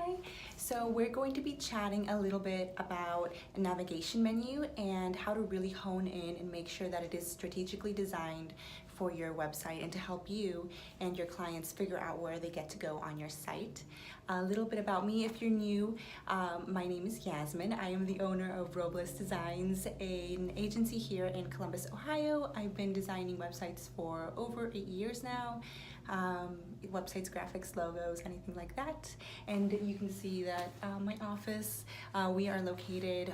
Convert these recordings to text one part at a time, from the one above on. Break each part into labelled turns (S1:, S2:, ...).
S1: Hi, so we're going to be chatting a little bit about a navigation menu and how to really hone in and make sure that it is strategically designed for your website and to help you and your clients figure out where they get to go on your site. A little bit about me if you're new. My name is Yasmin. I am the owner of Robles Designs, an agency here in Columbus, Ohio. I've been designing websites for over 8 years now. Websites, graphics, logos, anything like that. And you can see that my office, we are located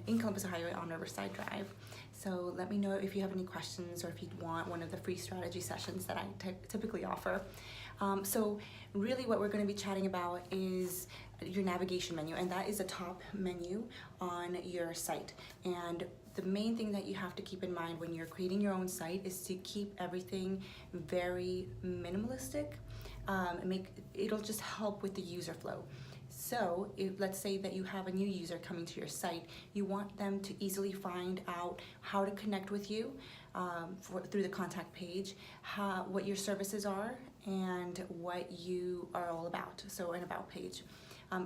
S1: in Columbus, Ohio on Riverside Drive. So let me know if you have any questions or if you'd want one of the free strategy sessions that I typically offer. So really what we're going to be chatting about is your navigation menu, and that is a top menu on your site. And the main thing that you have to keep in mind when you're creating your own site is to keep everything very minimalistic. It'll just help with the user flow. So let's say that you have a new user coming to your site, you want them to easily find out how to connect with you through the contact page, what your services are, and what you are all about, so an about page.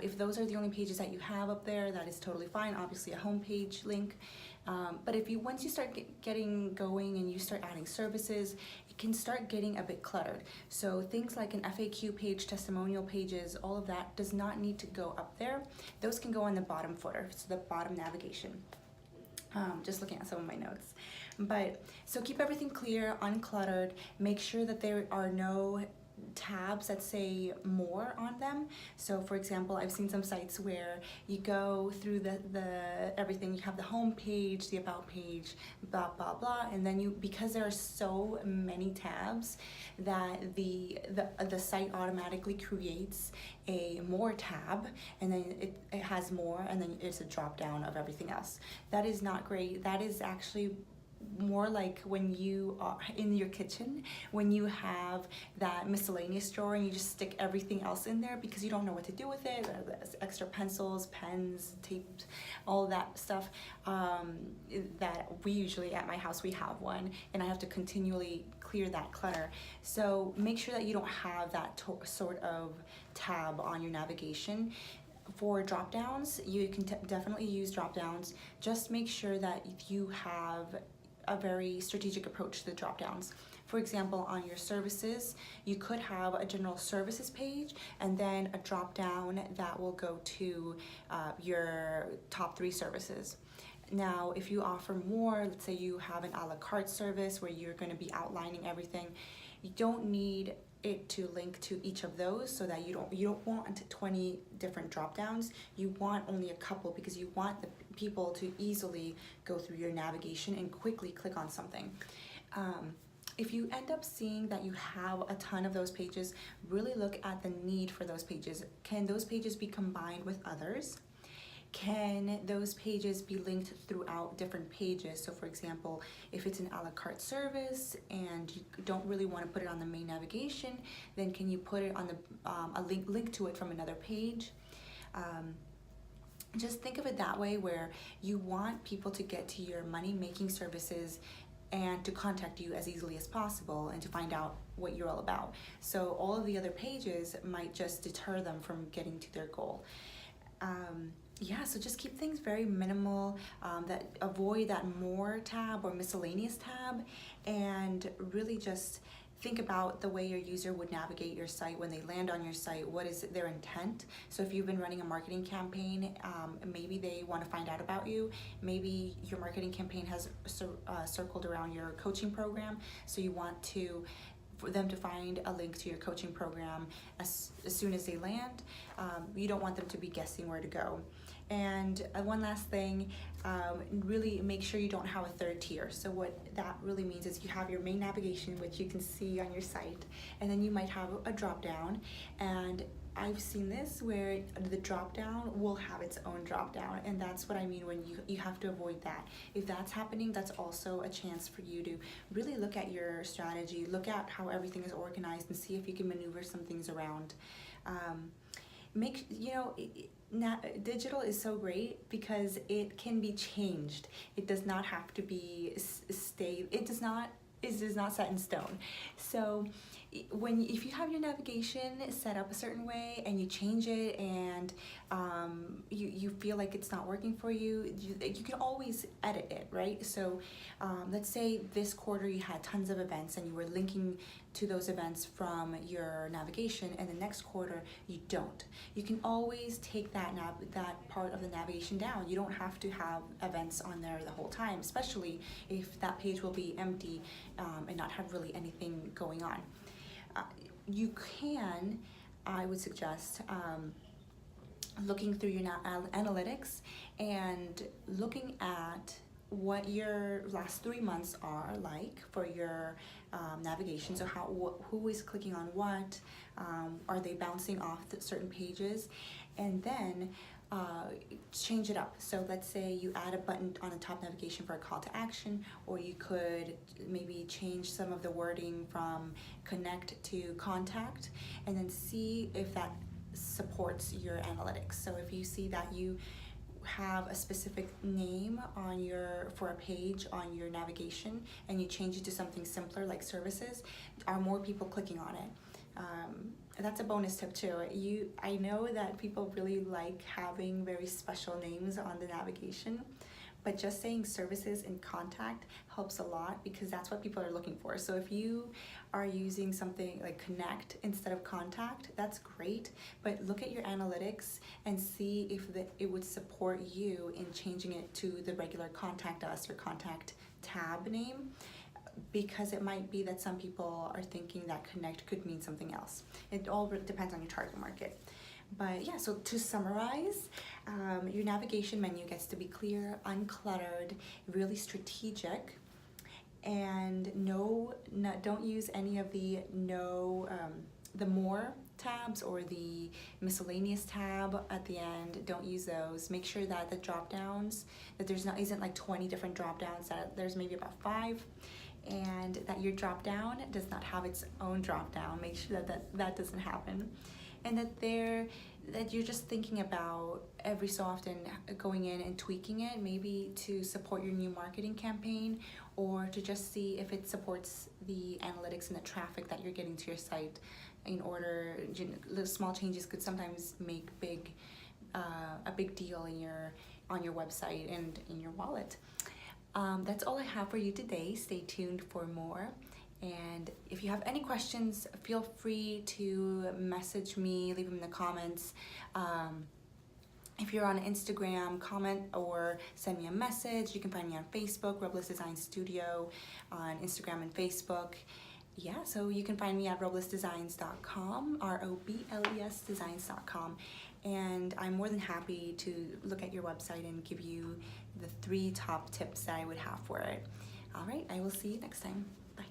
S1: If those are the only pages that you have up there, that is totally fine, obviously a home page link. But once you start getting going and you start adding services, it can start getting a bit cluttered. So things like an FAQ page, testimonial pages, all of that does not need to go up there. Those can go on the bottom footer, so the bottom navigation. Just looking at some of my notes. But so keep everything clear, uncluttered, make sure that there are no tabs that say more on them. So for example, I've seen some sites where you go through the everything, you have the home page, the about page, blah blah blah, and then because there are so many tabs that the site automatically creates a more tab, and then it has more, and then it's a drop down of everything else. That is not great. That is actually more like when you are in your kitchen, when you have that miscellaneous drawer and you just stick everything else in there because you don't know what to do with it, extra pencils, pens, tape, all that stuff. That we usually at my house, we have one, and I have to continually clear that clutter. So make sure that you don't have that sort of tab on your navigation. For drop downs, you can definitely use drop downs. Just make sure that you have a very strategic approach to the drop downs. For example, on your services, you could have a general services page and then a drop down that will go to your top 3 services. Now, if you offer more, let's say you have an a la carte service where you're going to be outlining everything, you don't need it to link to each of those, so that you don't want 20 different drop downs. You want only a couple because you want the people to easily go through your navigation and quickly click on something. If you end up seeing that you have a ton of those pages, really look at the need for those pages. Can those pages be combined with others? Can those pages be linked throughout different pages? So for example, if it's an a la carte service and you don't really want to put it on the main navigation, then can you put it on a link to it from another page? Just think of it that way, where you want people to get to your money-making services and to contact you as easily as possible and to find out what you're all about. So all of the other pages might just deter them from getting to their goal. Yeah, so just keep things very minimal, avoid that more tab or miscellaneous tab, and really just think about the way your user would navigate your site when they land on your site. What is their intent? So if you've been running a marketing campaign, maybe they want to find out about you. Maybe your marketing campaign has circled around your coaching program, so you want for them to find a link to your coaching program as soon as they land. You don't want them to be guessing where to go. And one last thing, really make sure you don't have a third tier. So what that really means is you have your main navigation, which you can see on your site, and then you might have a drop down. And I've seen this where the drop down will have its own drop down, and that's what I mean when you have to avoid that. If that's happening, that's also a chance for you to really look at your strategy, look at how everything is organized, and see if you can maneuver some things around. Digital is so great because it can be changed. It does not have to be it is not set in stone. So if you have your navigation set up a certain way and you change it and you feel like it's not working for you, you can always edit it, right? So let's say this quarter you had tons of events and you were linking to those events from your navigation, and the next quarter you don't. You can always take that part of the navigation down. You don't have to have events on there the whole time, especially if that page will be empty and not have really anything going on. You can, I would suggest, looking through your analytics and looking at what your last 3 months are like for your navigation. So who is clicking on what, are they bouncing off certain pages, and then change it up. So let's say you add a button on the top navigation for a call to action, or you could maybe change some of the wording from connect to contact, and then see if that supports your analytics. So if you see that you have a specific name for a page on your navigation and you change it to something simpler like services, are more people clicking on it? That's a bonus tip too. I know that people really like having very special names on the navigation, but just saying services and contact helps a lot, because that's what people are looking for. So if you are using something like connect instead of contact, that's great, but look at your analytics and see if it would support you in changing it to the regular contact us or contact tab name, because it might be that some people are thinking that connect could mean something else. It all depends on your target market. But yeah, so to summarize, your navigation menu gets to be clear, uncluttered, really strategic, and don't use any of the more tabs or the miscellaneous tab at the end. Don't use those. Make sure that the drop downs, that isn't like 20 different drop downs, that there's maybe about 5, and that your drop down does not have its own drop down. Make sure that doesn't happen, and that you're just thinking about every so often going in and tweaking it, maybe to support your new marketing campaign, or to just see if it supports the analytics and the traffic that you're getting to your site. The small changes could sometimes make a big deal on your website and in your wallet. That's all I have for you today. Stay tuned for more. And if you have any questions, feel free to message me, leave them in the comments. If you're on Instagram, comment or send me a message. You can find me on Facebook, Robles Design Studio, on Instagram and Facebook. Yeah, so you can find me at roblesdesigns.com, ROBLES designs.com. And I'm more than happy to look at your website and give you the 3 top tips that I would have for it. All right, I will see you next time. Bye.